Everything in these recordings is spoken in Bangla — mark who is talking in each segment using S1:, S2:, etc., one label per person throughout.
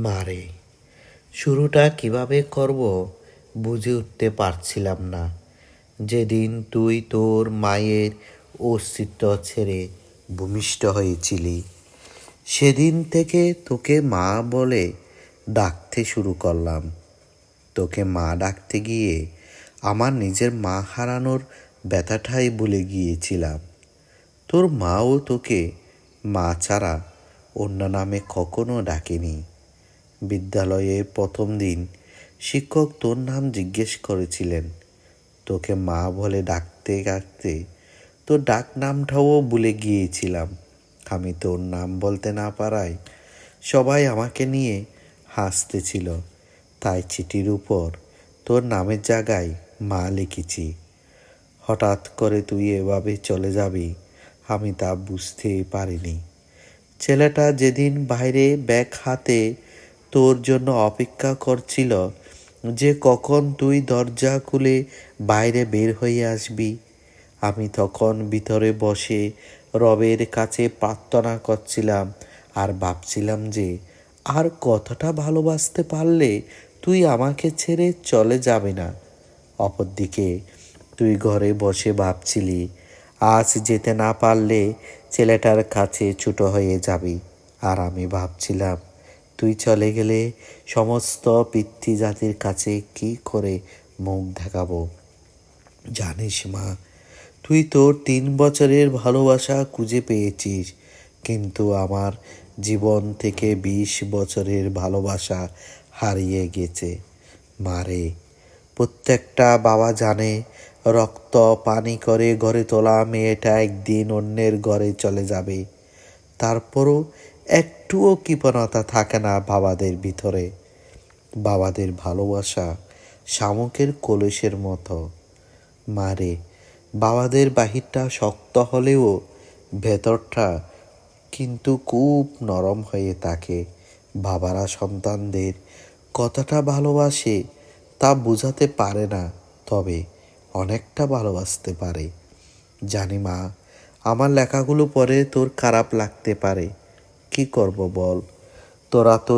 S1: মারে, শুরুটা কিভাবে করব বুঝে উঠতে পারছিলাম না। যেদিন তুই তোর মায়ের অস্তিত্ব ছেড়ে ভূমিষ্ঠ হয়েছিলি, সেদিন থেকে তোকে মা বলে ডাকতে শুরু করলাম। তোকে মা ডাকতে গিয়ে আমার নিজের মা হারানোর ব্যথাটাই ভুলে গিয়েছিলাম। তোর মাও তোকে মা ছাড়া অন্য নামে কখনো ডাকেনি। বিদ্যালয়ে প্রথম দিন শিক্ষক তোর নাম জিজ্ঞেস করেছিলেন। তোকে মা বলে ডাকতে ডাকতে তোর ডাক নামটাও ভুলে গিয়েছিলাম। আমি তোর নাম বলতে না পারায় সবাই আমাকে নিয়ে হাসতেছিল। তাই চিঠির উপর তোর নামের জায়গায় মা লিখেছি। হঠাৎ করে তুই এভাবে চলে যাবি, আমি তা বুঝতেই পারিনি। ছেলেটা যেদিন বাইরে ব্যাগ হাতে তোর জন্য অপেক্ষা করছিল, যে কখন তুই দরজা খুলে বাইরে বের হয়ে আসবি, আমি তখন ভিতরে বসে রবের কাছে প্রার্থনা করছিলাম আর ভাবছিলাম যে আর কতটা ভালোবাসতে পারলে তুই আমাকে ছেড়ে চলে যাবে না। অপরদিকে তুই ঘরে বসে ভাবছিলি আজ যেতে না পারলে ছেলেটার কাছে ছোট হয়ে যাবি। আর আমি ভাবছিলাম তুই চলে গেলে সমস্ত পিতৃজাতির কাছে কি করে মুখ দেখাবো। জানিস মা, তুই তোর 3 বছরের ভালোবাসা খুঁজে পেয়েছিস, কিন্তু আমার জীবন থেকে 20 বছরের ভালোবাসা হারিয়ে গেছে। মারে, প্রত্যেকটা বাবা জানে রক্ত পানি করে ঘরে তোলা মেয়েটা একদিন অন্যের ঘরে চলে যাবে। তারপরও একটুও কৃপণতা থাকে না বাবাদের ভিতরে। বাবাদের ভালোবাসা শামুকের কলসের মতো। মারে, বাবাদের বাহিরটা শক্ত হলেও ভেতরটা কিন্তু খুব নরম হয়ে থাকে। বাবারা সন্তানদের কতটা ভালোবাসে তা বোঝাতে পারে না, তবে অনেকটা ভালোবাসতে পারে। জানি মা, আমার লেখাগুলো পড়ে তোর খারাপ লাগতে পারে। কি করব বল? তোরা তো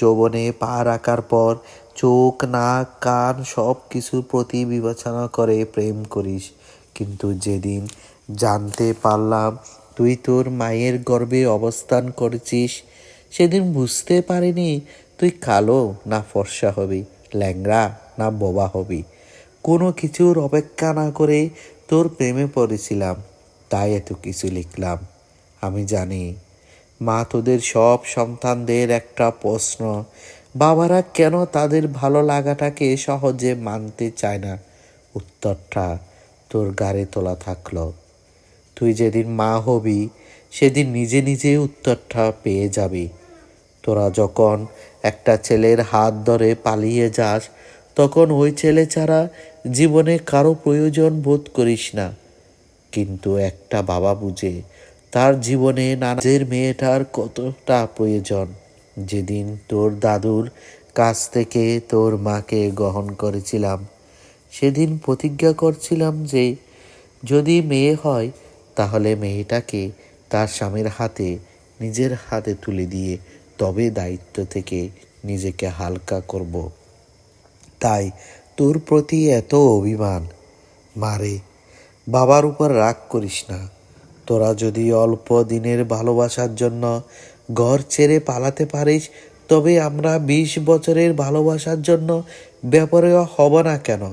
S1: যৌবনে পা রাখার পর চোখ, নাক, কান সব কিছুর প্রতি বিবেচনা করে প্রেম করিস, কিন্তু যেদিন জানতে পারলাম তুই তোর মায়ের গর্ভে অবস্থান করেছিস, সেদিন বুঝতে পারিনি তুই কালো না ফর্সা হবি, ল্যাংড়া না বোবা হবি। কোনো কিছুর অপেক্ষা না করে তোর প্রেমে পড়েছিলাম, তাই এত কিছু লিখলাম। আমি জানি মা, তোদের সব সন্তানদের একটা প্রশ্ন, বাবারা কেন তাদের ভালো লাগাটাকে সহজে মানতে চায় না। উত্তরটা তোর গাড়ে তোলা থাকলো। তুই যেদিন মা হবি সেদিন নিজে নিজে উত্তরটা পেয়ে যাবি। তোরা যখন একটা ছেলের হাত ধরে পালিয়ে যাস, তখন ওই ছেলে ছাড়া জীবনে কারো প্রয়োজন বোধ করিস না। কিন্তু একটা বাবা বুঝে তার জীবনে নানাজের মেয়েটার কতটা প্রয়োজন। যেদিন তোর দাদুর কাছ থেকে তোর মাকে গ্রহণ করেছিলাম, সেদিন প্রতিজ্ঞা করছিলাম যে যদি মেয়ে হয় তাহলে মেয়েটাকে তার স্বামীর হাতে নিজের হাতে তুলে দিয়ে তবে দায়িত্ব থেকে নিজেকে হালকা করব। তাই তোর প্রতি এত অভিমান। মারে, বাবার উপর রাগ করিস না। তোরা যদি অল্প দিনের ভালোবাসার জন্য ঘর ছেড়ে পালাতে পারিস, তবে আমরা 20 বছরের ভালোবাসার জন্য বেপরোয়া হব না কেন?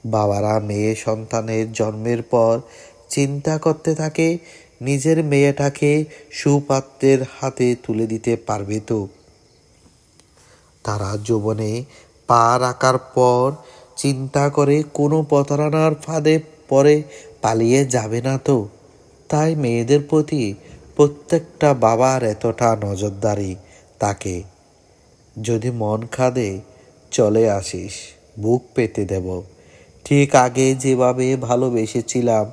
S1: বাবারা মেয়ে সন্তানের জন্মের পর চিন্তা করতে থাকে নিজের মেয়েটাকে সুপাত্রের হাতে তুলে দিতে পারবে তো? তারা যৌবনে পা রাখার পর চিন্তা করে কোনো প্রতারণার ফাঁদে পরে পালিয়ে যাবে না তো? তাই মেয়েদের প্রতি প্রত্যেকটা বাবার এতটা নজরদারি তাকে। যদি মন খাদে চলে আসিস, বুক পেতে দেব। ঠিক আগে যেভাবে ভালোবেসেছিলাম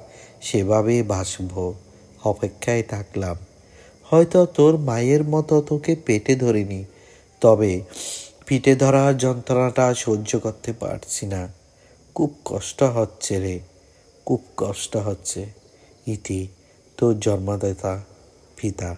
S1: সেভাবে বাসব। অপেক্ষায় থাকলাম। হয়তো তোর মায়ের মতো তোকে পেটে ধরিনি, তবে পিঠে ধরার যন্ত্রণাটা সহ্য করতে পারছি না। খুব কষ্ট হচ্ছে রে, খুব কষ্ট হচ্ছে। ইতি, তোর জন্মদাতা পিতা।